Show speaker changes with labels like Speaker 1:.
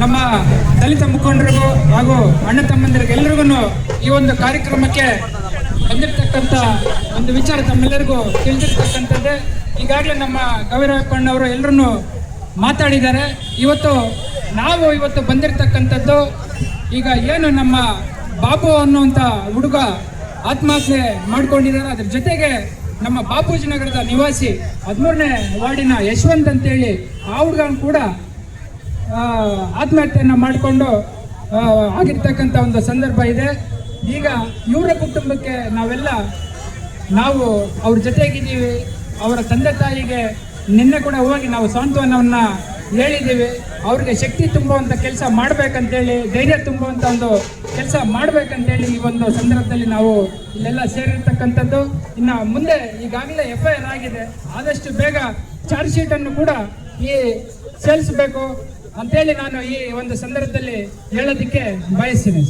Speaker 1: ನಮ್ಮ ದಲಿತ ಮುಖಂಡರಿಗೂ ಹಾಗೂ ಅಣ್ಣ ತಮ್ಮಂದಿರಿಗೆ ಎಲ್ರಿಗೂ ಈ ಒಂದು ಕಾರ್ಯಕ್ರಮಕ್ಕೆ ಬಂದಿರತಕ್ಕಂಥ ಒಂದು ವಿಚಾರ ತಮ್ಮೆಲ್ಲರಿಗೂ ತಿಳಿದಿರ್ತಕ್ಕಂಥದ್ದೇ. ಈಗಾಗಲೇ ನಮ್ಮ ಗವಿರಾಯಪ್ಪಣ್ಣವರು ಎಲ್ಲರೂ ಮಾತಾಡಿದ್ದಾರೆ. ನಾವು ಇವತ್ತು ಬಂದಿರತಕ್ಕಂಥದ್ದು ಈಗ ಏನು ನಮ್ಮ ಬಾಬು ಅನ್ನುವಂಥ ಹುಡುಗ ಆತ್ಮಹತ್ಯೆ ಮಾಡ್ಕೊಂಡಿದ್ದಾರೆ. ಅದ್ರ ಜೊತೆಗೆ ನಮ್ಮ ಬಾಪೂಜಿ ನಗರದ ನಿವಾಸಿ 13ನೇ ವಾರ್ಡಿನ ಯಶವಂತ್ ಅಂತೇಳಿ ಆ ಹುಡುಗನ ಕೂಡ ಆತ್ಮಹತ್ಯೆಯನ್ನು ಮಾಡಿಕೊಂಡು ಆಗಿರ್ತಕ್ಕಂಥ ಒಂದು ಸಂದರ್ಭ ಇದೆ. ಈಗ ಇವರ ಕುಟುಂಬಕ್ಕೆ ನಾವು ಅವ್ರ ಜೊತೆಗಿದ್ದೀವಿ. ಅವರ ತಂದೆ ತಾಯಿಗೆ ನಿನ್ನೆ ಕೂಡ ಹೋಗಿ ನಾವು ಸಾಂತ್ವನವನ್ನು ಹೇಳಿದ್ದೀವಿ. ಅವ್ರಿಗೆ ಶಕ್ತಿ ತುಂಬುವಂಥ ಕೆಲಸ ಮಾಡಬೇಕಂತೇಳಿ, ಧೈರ್ಯ ತುಂಬುವಂಥ ಒಂದು ಕೆಲಸ ಮಾಡಬೇಕಂತೇಳಿ ಈ ಒಂದು ಸಂದರ್ಭದಲ್ಲಿ ನಾವು ಇಲ್ಲೆಲ್ಲ ಸೇರಿರ್ತಕ್ಕಂಥದ್ದು. ಇನ್ನು ಮುಂದೆ ಈಗಾಗಲೇ FIR ಆಗಿದೆ, ಆದಷ್ಟು ಬೇಗ ಚಾರ್ಜ್ ಶೀಟನ್ನು ಕೂಡ ಸೇರಿಸಬೇಕು ಅಂತೇಳಿ ನಾನು ಈ ಒಂದು ಸಂದರ್ಭದಲ್ಲಿ ಹೇಳೋದಕ್ಕೆ ಬಯಸ್ತೀನಿ.